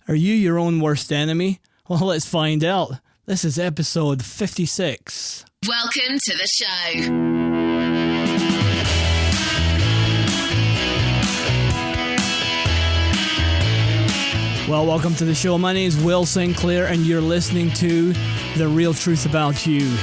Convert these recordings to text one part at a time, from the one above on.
Are you your own worst enemy? Well, let's find out. This is episode 56. Welcome to the show. Well, welcome to the show. My name is Will Sinclair, and you're listening to The Real Truth About You.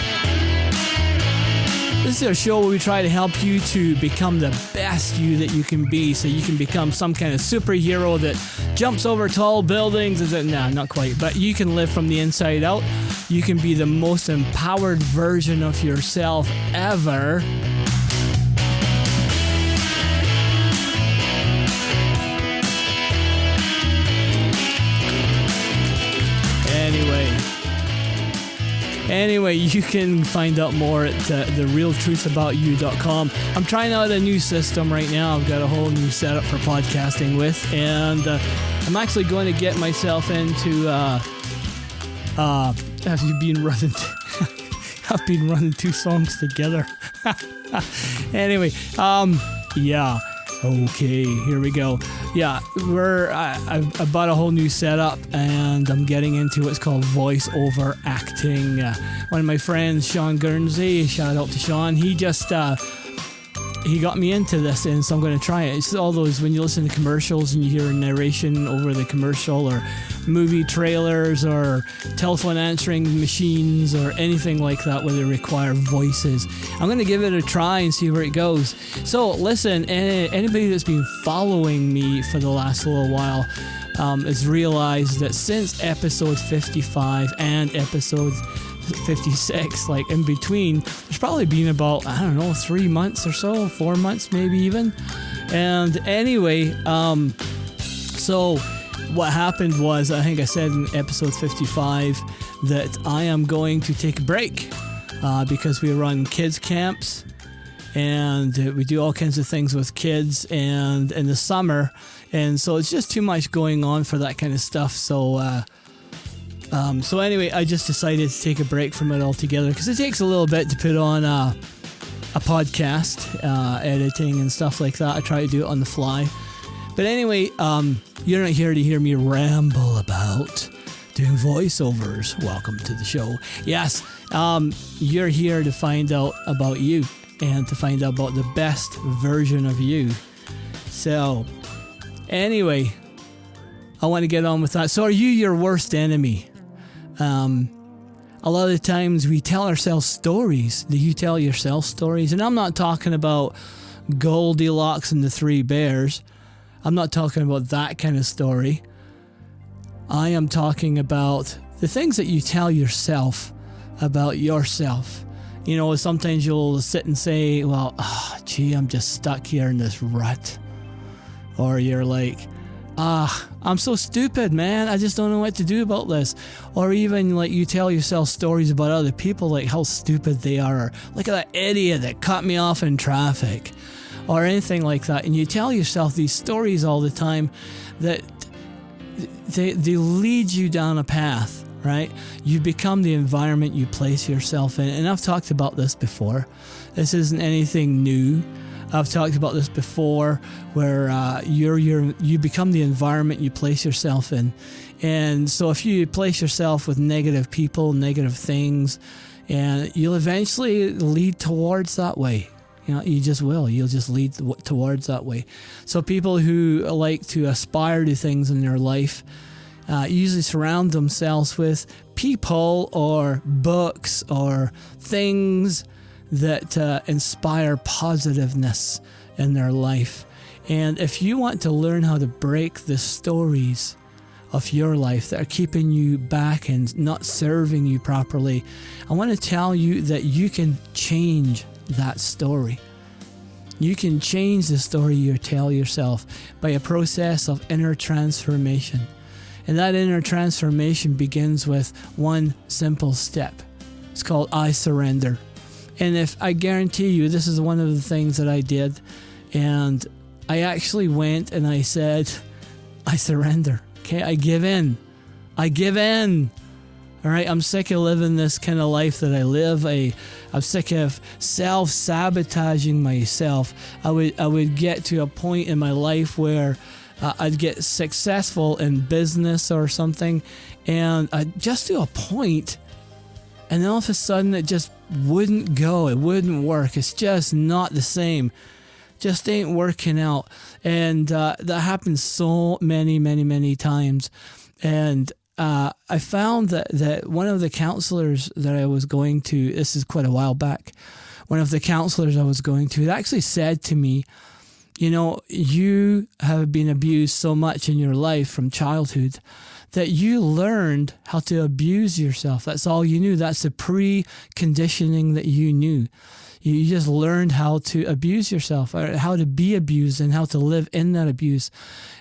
This is a show where we try to help you to become the best you that you can be, so you can become some kind of superhero that jumps over tall buildings. Nah, not quite, but you can live from the inside out. You can be the most empowered version of yourself ever. Anyway, you can find out more at therealtruthaboutyou.com. I'm trying out a new system right now. I've got a whole new setup for podcasting with, and I'm actually going to get myself into I've been running two songs together. Anyway, yeah. Okay, here we go. Yeah, I bought a whole new setup, and I'm getting into what's called voice-over acting. One of my friends, Sean Guernsey, shout out to Sean, he got me into this, and so I'm going to try it. It's all those, when you listen to commercials and you hear a narration over the commercial, or movie trailers, or telephone answering machines, or anything like that where they require voices. I'm going to give it a try and see where it goes. So listen, anybody that's been following me for the last little while has realized that since episode 55 and episode 56, like in between, there's probably been about, 3 months or so, 4 months maybe even. And anyway, so what happened was, I think I said in episode 55 that I am going to take a break because we run kids camps, and we do all kinds of things with kids and in the summer, and so it's just too much going on for that kind of stuff. So anyway, I just decided to take a break from it altogether, because it takes a little bit to put on a podcast, editing and stuff like that. I try to do it on the fly. But anyway, you're not here to hear me ramble about doing voiceovers. Welcome to the show. Yes, you're here to find out about you and to find out about the best version of you. So anyway, I want to get on with that. So are you your worst enemy? A lot of the times we tell ourselves stories. Do you tell yourself stories? And I'm not talking about Goldilocks and the Three Bears. I'm not talking about that kind of story. I am talking about the things that you tell yourself about yourself. You know, sometimes you'll sit and say, well, I'm just stuck here in this rut. Or you're like, I'm so stupid, man. I just don't know what to do about this. Or even like you tell yourself stories about other people, like how stupid they are. Or look at that idiot that cut me off in traffic. Or anything like that. And you tell yourself these stories all the time that they lead you down a path, right? You become the environment you place yourself in. And I've talked about this before. This isn't anything new. I've talked about this before, where you become the environment you place yourself in. And so if you place yourself with negative people, negative things, and you'll eventually lead towards that way. You know, you just will. You'll just lead towards that way. So people who like to aspire to things in their life usually surround themselves with people or books or things that inspire positiveness in their life. And if you want to learn how to break the stories of your life that are keeping you back and not serving you properly, I want to tell you that you can change that story. You can change the story you tell yourself by a process of inner transformation. And that inner transformation begins with one simple step. It's called I surrender. And if I guarantee you, this is one of the things that I did. And I actually went and I said, I surrender. Okay, I give in. I give in. All right, I'm sick of living this kind of life that I live. I'm sick of self-sabotaging myself. I would get to a point in my life where I'd get successful in business or something, and I'd just to a point, and then all of a sudden it just wouldn't go. It wouldn't work. It's just not the same. Just ain't working out. And that happens so many times. And I found that one of the counselors that I was going to, this is quite a while back, one of the counselors I was going to, it actually said to me, you know, you have been abused so much in your life from childhood that you learned how to abuse yourself. That's all you knew. That's the preconditioning that you knew. You just learned how to abuse yourself, or how to be abused and how to live in that abuse.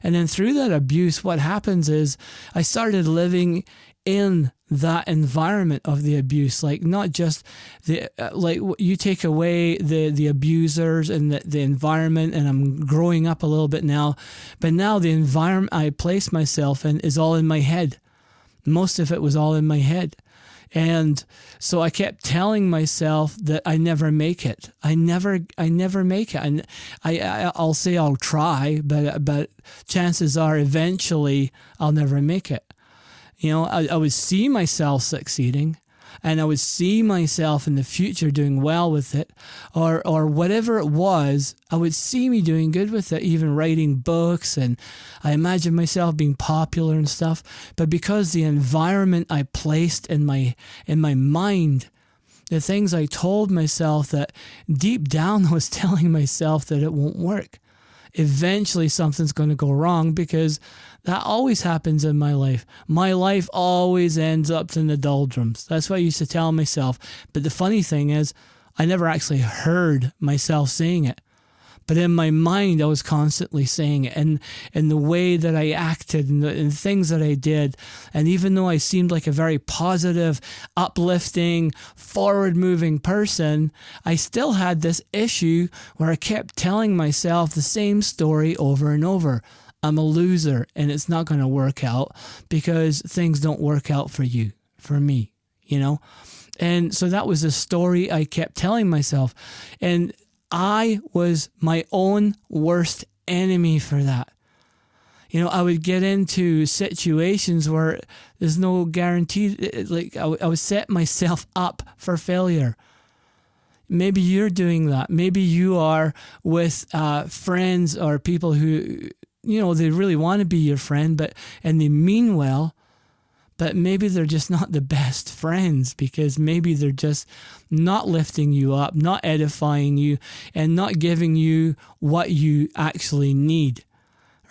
And then through that abuse, what happens is I started living in that environment of the abuse, like not just the like you take away the abusers and the environment, and I'm growing up a little bit now, but now the environment I place myself in is all in my head. Most of it was all in my head. And so I kept telling myself that I never make it. I never make it. And I'll say I'll try, but chances are eventually I'll never make it. You know, I would see myself succeeding, and I would see myself in the future doing well with it, or whatever it was, I would see me doing good with it, even writing books, and I imagined myself being popular and stuff. But because the environment I placed in my mind, the things I told myself, that deep down I was telling myself that it won't work. Eventually something's going to go wrong, because that always happens in my life. My life always ends up in the doldrums. That's what I used to tell myself. But the funny thing is, I never actually heard myself saying it. But in my mind, I was constantly saying it. And the way that I acted and the things that I did. And even though I seemed like a very positive, uplifting, forward-moving person, I still had this issue where I kept telling myself the same story over and over. I'm a loser, and it's not going to work out because things don't work out for you, for me, you know? And so that was the story I kept telling myself. And I was my own worst enemy for that. You know, I would get into situations where there's no guarantee, like I would set myself up for failure. Maybe you're doing that. Maybe you are with friends or people who, you know, they really want to be your friend, and they mean well, but maybe they're just not the best friends, because maybe they're just not lifting you up, not edifying you, and not giving you what you actually need,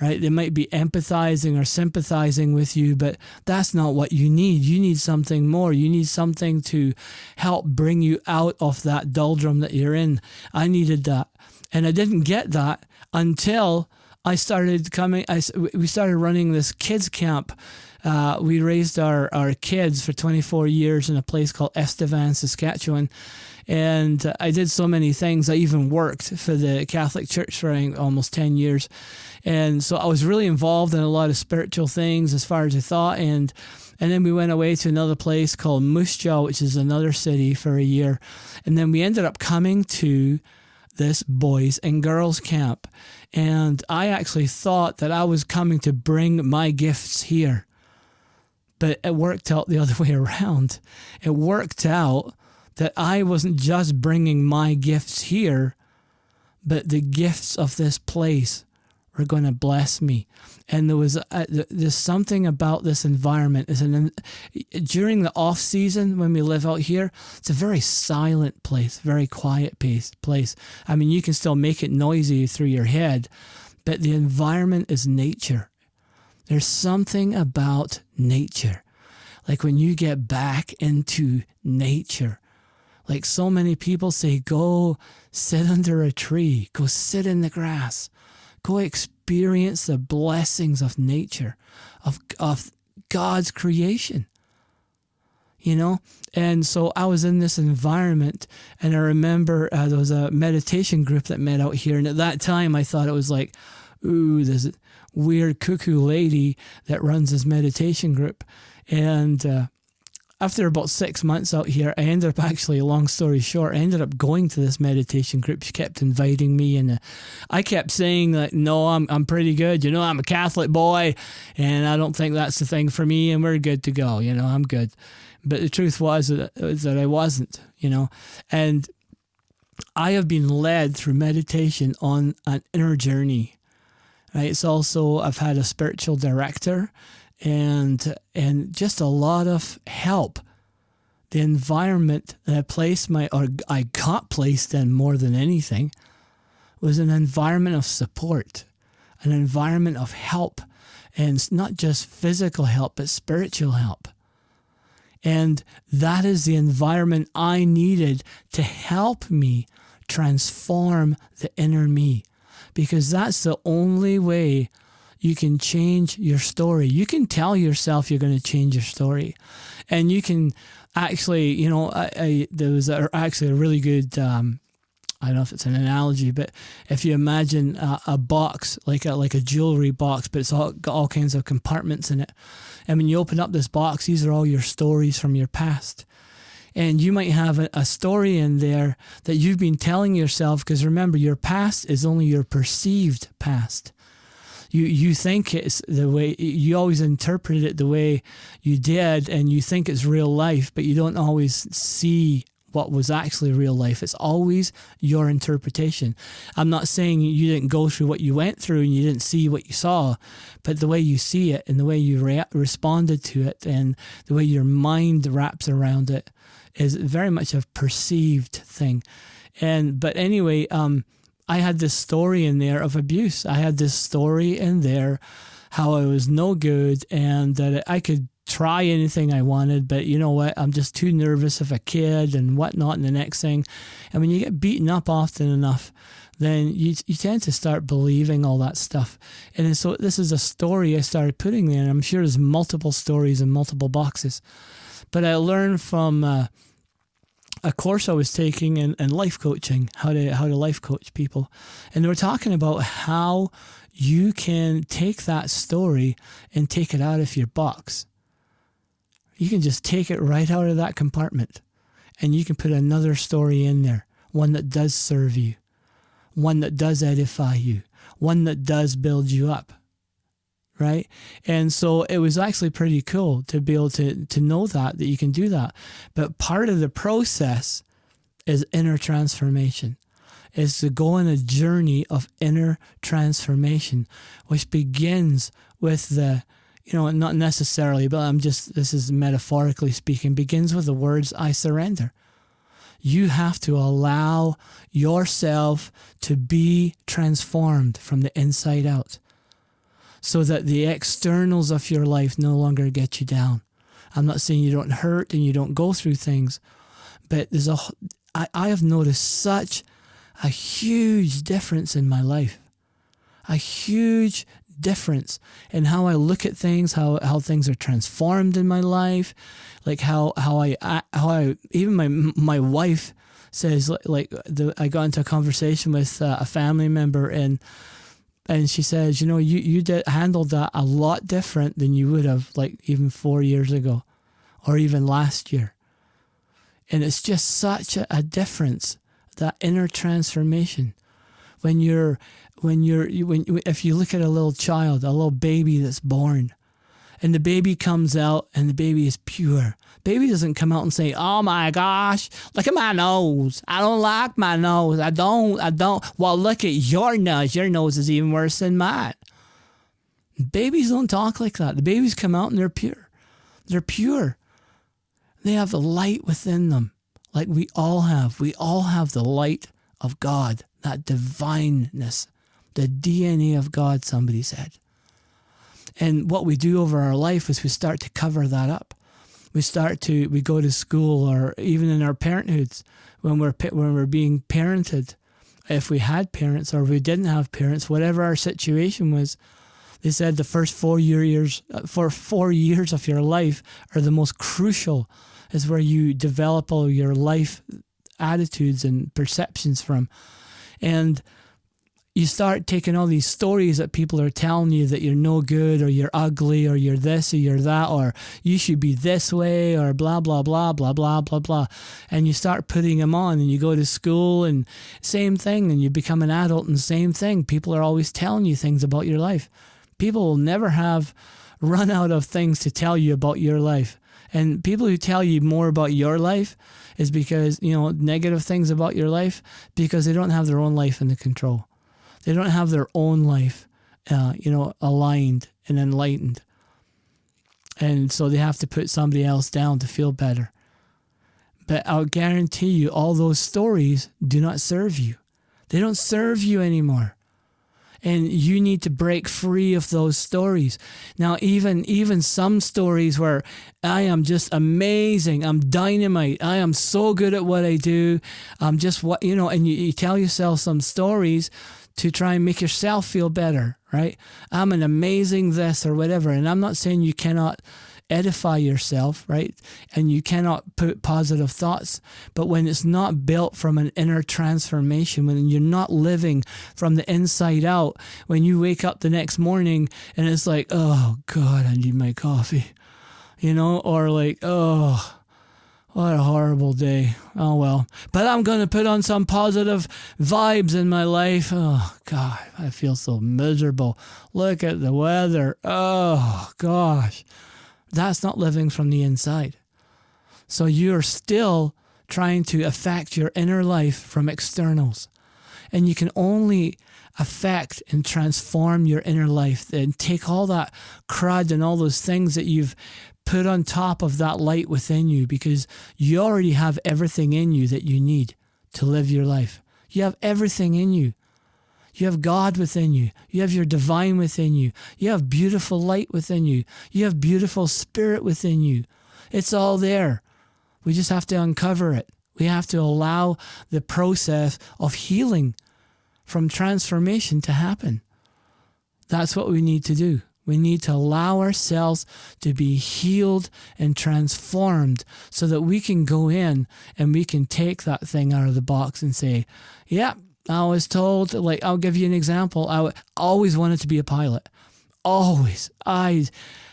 right? They might be empathizing or sympathizing with you, but that's not what you need. You need something more. You need something to help bring you out of that doldrum that you're in. I needed that. And I didn't get that until I started we started running this kids camp. We raised our kids for 24 years in a place called Estevan, Saskatchewan. And I did so many things. I even worked for the Catholic Church for almost 10 years. And so I was really involved in a lot of spiritual things as far as I thought. And then we went away to another place called Moose Jaw, which is another city, for a year. And then we ended up coming to this boys and girls camp. And I actually thought that I was coming to bring my gifts here. But it worked out the other way around. It worked out that I wasn't just bringing my gifts here, but the gifts of this place were going to bless me. And there's something about this environment. During the off season, when we live out here, it's a very silent place, very quiet place. I mean, you can still make it noisy through your head, but the environment is nature. There's something about nature. Like when you get back into nature, like so many people say, go sit under a tree, go sit in the grass, go experience the blessings of nature, of God's creation, you know? And so I was in this environment, and I remember there was a meditation group that met out here. And at that time, I thought it was like, ooh, there's a weird cuckoo lady that runs this meditation group. And after about 6 months out here, I ended up actually, long story short, I ended up going to this meditation group. She kept inviting me, and I kept saying that, no, I'm pretty good. I'm a Catholic boy, and I don't think that's the thing for me, and we're good to go. I'm good. But the truth was that I wasn't, and I have been led through meditation on an inner journey. Right? It's also, I've had a spiritual director and just a lot of help. The environment that I got placed in more than anything was an environment of support, an environment of help, and it's not just physical help, but spiritual help. And that is the environment I needed to help me transform the inner me, because that's the only way you can change your story. You can tell yourself you're going to change your story, and you can actually, there was actually a really good, I don't know if it's an analogy, but if you imagine a box, like a jewelry box, but it's got all kinds of compartments in it. And when you open up this box, these are all your stories from your past. And you might have a story in there that you've been telling yourself, because remember, your past is only your perceived past. You think it's the way, you always interpret it the way you did, and you think it's real life, but you don't always see what was actually real life. It's always your interpretation. I'm not saying you didn't go through what you went through and you didn't see what you saw, but the way you see it and the way you responded to it and the way your mind wraps around it is very much a perceived thing. But anyway, I had this story in there of abuse. I had this story in there how I was no good and that I could try anything I wanted, but you know what? I'm just too nervous of a kid and whatnot and the next thing. And when you get beaten up often enough, then you tend to start believing all that stuff. And so this is a story I started putting there, and I'm sure there's multiple stories in multiple boxes. But I learned from a course I was taking in life coaching, how to life coach people. And they were talking about how you can take that story and take it out of your box. You can just take it right out of that compartment, and you can put another story in there, one that does serve you, one that does edify you, one that does build you up, right? And so it was actually pretty cool to be able to know that you can do that. But part of the process is inner transformation, is to go on a journey of inner transformation, which begins with not necessarily, but this is metaphorically speaking, begins with the words, I surrender. You have to allow yourself to be transformed from the inside out so that the externals of your life no longer get you down. I'm not saying you don't hurt and you don't go through things, but I have noticed such a huge difference in my life, a huge difference in how I look at things, how things are transformed in my life, like how I even my wife says, I got into a conversation with a family member and she says, you handled that a lot different than you would have even 4 years ago or even last year. And it's just such a difference, that inner transformation. If you look at a little child, a little baby that's born, and the baby comes out and the baby is pure. Baby doesn't come out and say, oh my gosh, look at my nose. I don't like my nose. I don't. Well, look at your nose. Your nose is even worse than mine. Babies don't talk like that. The babies come out and they're pure. They're pure. They have the light within them, like we all have. We all have the light of God, that divineness, the DNA of God, somebody said. And what we do over our life is we start to cover that up. We go to school, or even in our parenthoods, when we're being parented, if we had parents or if we didn't have parents, whatever our situation was, they said the first 4 years of your life are the most crucial, is where you develop all your life attitudes and perceptions from. And you start taking all these stories that people are telling you that you're no good, or you're ugly, or you're this, or you're that, or you should be this way, or blah, blah, blah, blah, blah, blah, blah. And you start putting them on, and you go to school and same thing, and you become an adult and same thing. People are always telling you things about your life. People will never have run out of things to tell you about your life. And people who tell you more about your life is because, negative things about your life, because they don't have their own life under control. They don't have their own life, aligned and enlightened. And so they have to put somebody else down to feel better. But I'll guarantee you, all those stories do not serve you. They don't serve you anymore. And you need to break free of those stories. Now, even some stories where I am just amazing, I'm dynamite, I am so good at what I do, I'm just and you tell yourself some stories to try and make yourself feel better, right? I'm an amazing this or whatever. And I'm not saying you cannot edify yourself, right? And you cannot put positive thoughts. But when it's not built from an inner transformation, when you're not living from the inside out, when you wake up the next morning and it's like, oh God, I need my coffee, or like, oh, what a horrible day. Oh, well. But I'm going to put on some positive vibes in my life. Oh, God, I feel so miserable. Look at the weather. Oh, gosh. That's not living from the inside. So you're still trying to affect your inner life from externals. And you can only affect and transform your inner life and take all that crud and all those things that you've put on top of that light within you, because you already have everything in you that you need to live your life. You have everything in you. You have God within you. You have your divine within you. You have beautiful light within you. You have beautiful spirit within you. It's all there. We just have to uncover it. We have to allow the process of healing from transformation to happen. That's what we need to do. We need to allow ourselves to be healed and transformed so that we can go in and we can take that thing out of the box and say, yeah, I was told, I'll give you an example. I always wanted to be a pilot. Always. I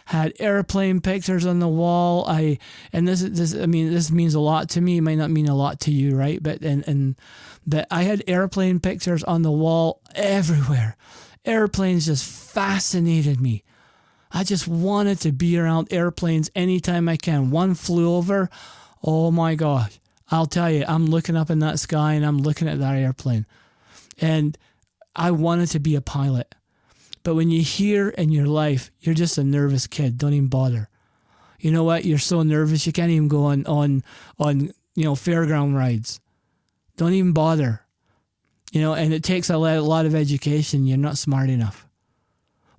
had airplane pictures on the wall. This means a lot to me. It might not mean a lot to you, right? But I had airplane pictures on the wall everywhere. Airplanes just fascinated me. I just wanted to be around airplanes anytime I can. One flew over. Oh my gosh. I'll tell you, I'm looking up in that sky and I'm looking at that airplane. And I wanted to be a pilot. But when you hear in your life, you're just a nervous kid. Don't even bother. You know what? You're so nervous you can't even go on fairground rides. Don't even bother. And it takes a lot of education. You're not smart enough.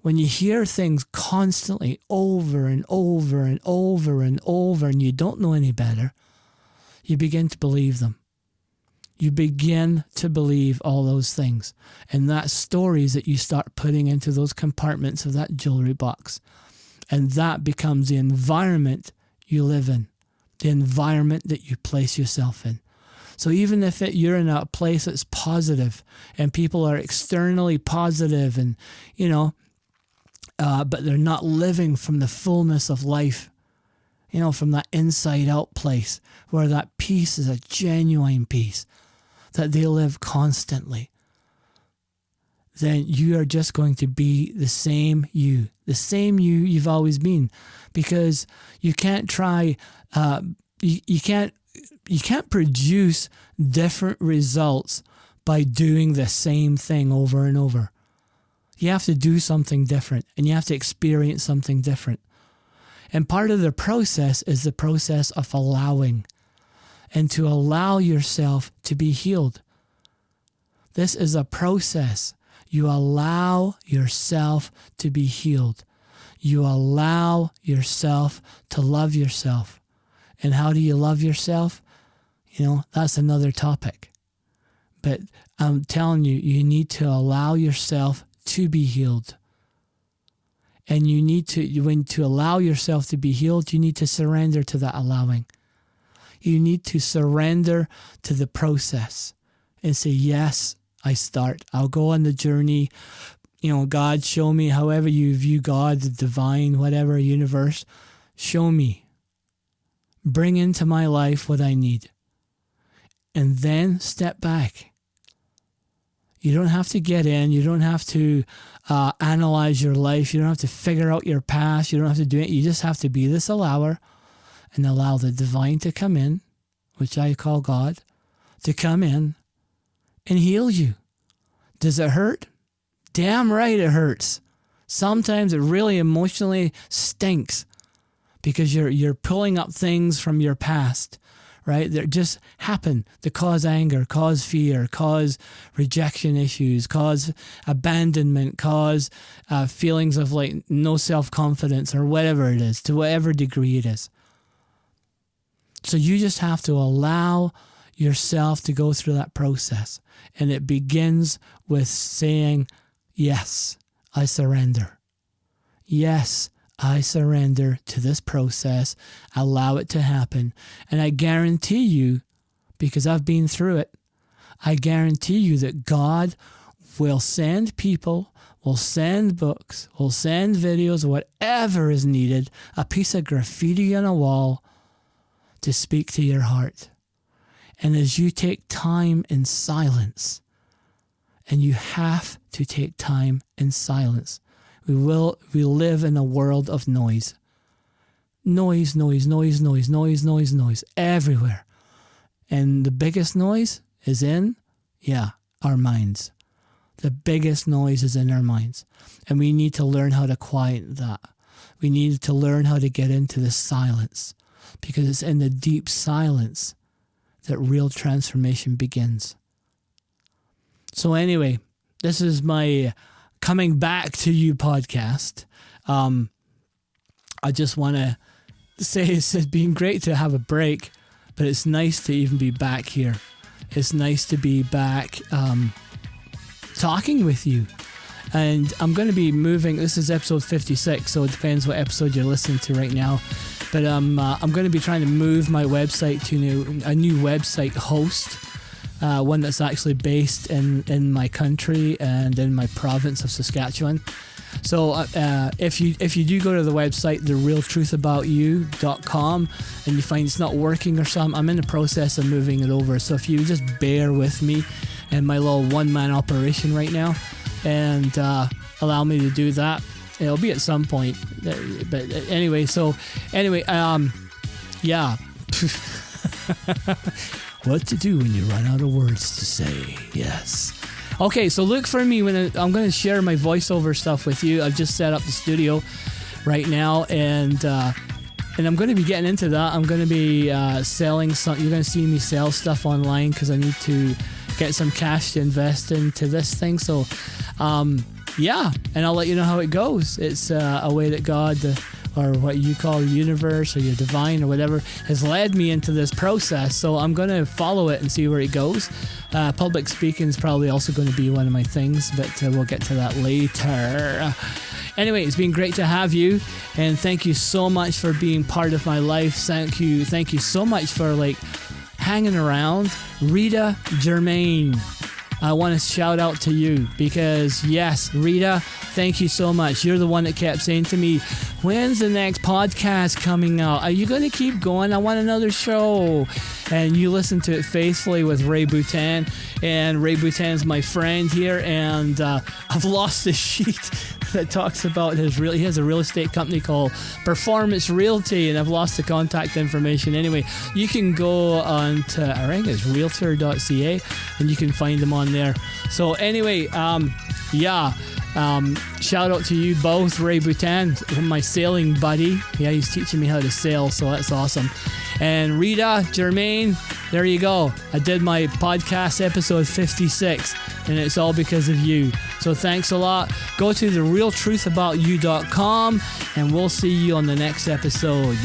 When you hear things constantly over and over and over and over, and you don't know any better, you begin to believe them. You begin to believe all those things. And that's stories that you start putting into those compartments of that jewelry box. And that becomes the environment you live in, the environment that you place yourself in. So even if you're in a place that's positive and people are externally positive and, but they're not living from the fullness of life, from that inside out place where that peace is a genuine peace, that they live constantly, then you are just going to be the same you you've always been, because you can't try, you can't produce different results by doing the same thing over and over. You have to do something different and you have to experience something different. And part of the process is the process of allowing, and to allow yourself to be healed. This is a process. You allow yourself to be healed. You allow yourself to love yourself. And how do you love yourself? That's another topic. But I'm telling you, you need to allow yourself to be healed. And you need to allow yourself to be healed, you need to surrender to that allowing. You need to surrender to the process and say, yes, I start. I'll go on the journey. God, show me, however you view God, the divine, whatever, universe. Show me. Bring into my life what I need. And then step back. You don't have to get in. You don't have to analyze your life. You don't have to figure out your past. You don't have to do it. You just have to be this allower and allow the divine to come in, which I call God, to come in and heal you. Does it hurt? Damn right it hurts. Sometimes it really emotionally stinks because you're pulling up things from your past, right? That just happen to cause anger, cause fear, cause rejection issues, cause abandonment, cause feelings of like no self-confidence or whatever it is, to whatever degree it is. So you just have to allow yourself to go through that process. And it begins with saying, yes, I surrender. Yes, I surrender to this process. Allow it to happen. And I guarantee you, because I've been through it, I guarantee you that God will send people, will send books, will send videos, whatever is needed, a piece of graffiti on a wall to speak to your heart. And as you take time in silence, and you have to take time in silence. We live in a world of noise. Noise, noise, noise, noise, noise, noise, noise, everywhere. And the biggest noise is in, our minds. The biggest noise is in our minds. And we need to learn how to quiet that. We need to learn how to get into the silence, because it's in the deep silence that real transformation begins. So anyway, this is my coming back to you podcast. I just want to say it's been great to have a break, but it's nice to even be back here. It's nice to be back talking with you. And I'm going to be moving. This is episode 56, so it depends what episode you're listening to right now. But I'm going to be trying to move my website to a new website host. One that's actually based in my country and in my province of Saskatchewan. So if you do go to the website, therealtruthaboutyou.com, and you find it's not working or something, I'm in the process of moving it over. So if you just bear with me in my little one-man operation right now and allow me to do that, it'll be at some point. But anyway, yeah. What to do when you run out of words to say. Yes. Okay, so look for me when I'm going to share my voiceover stuff with you. I've just set up the studio right now, and I'm going to be getting into that. I'm going to be selling some. You're going to see me sell stuff online because I need to get some cash to invest into this thing. So, and I'll let you know how it goes. It's a way that God, or what you call the universe or your divine or whatever, has led me into this process. So I'm going to follow it and see where it goes. Public speaking is probably also going to be one of my things, but we'll get to that later. Anyway, it's been great to have you, and thank you so much for being part of my life. Thank you so much for hanging around. Rita Germain, I want to shout out to you because, yes, Rita, thank you so much. You're the one that kept saying to me, when's the next podcast coming out? Are you going to keep going? I want another show. And you listened to it faithfully with Ray Boutin. And Ray Boutin's my friend here. And I've lost the sheet that talks about he has a real estate company called Performance Realty. And I've lost the contact information. Anyway, you can go on to, I think it's realtor.ca, and you can find them on there. So anyway, shout out to you both. Ray Boutin, my sailing buddy. Yeah, he's teaching me how to sail, so that's awesome. And Rita Germain, there you go. I did my podcast episode 56, and it's all because of you. So thanks a lot. Go to therealtruthaboutyou.com, and we'll see you on the next episode.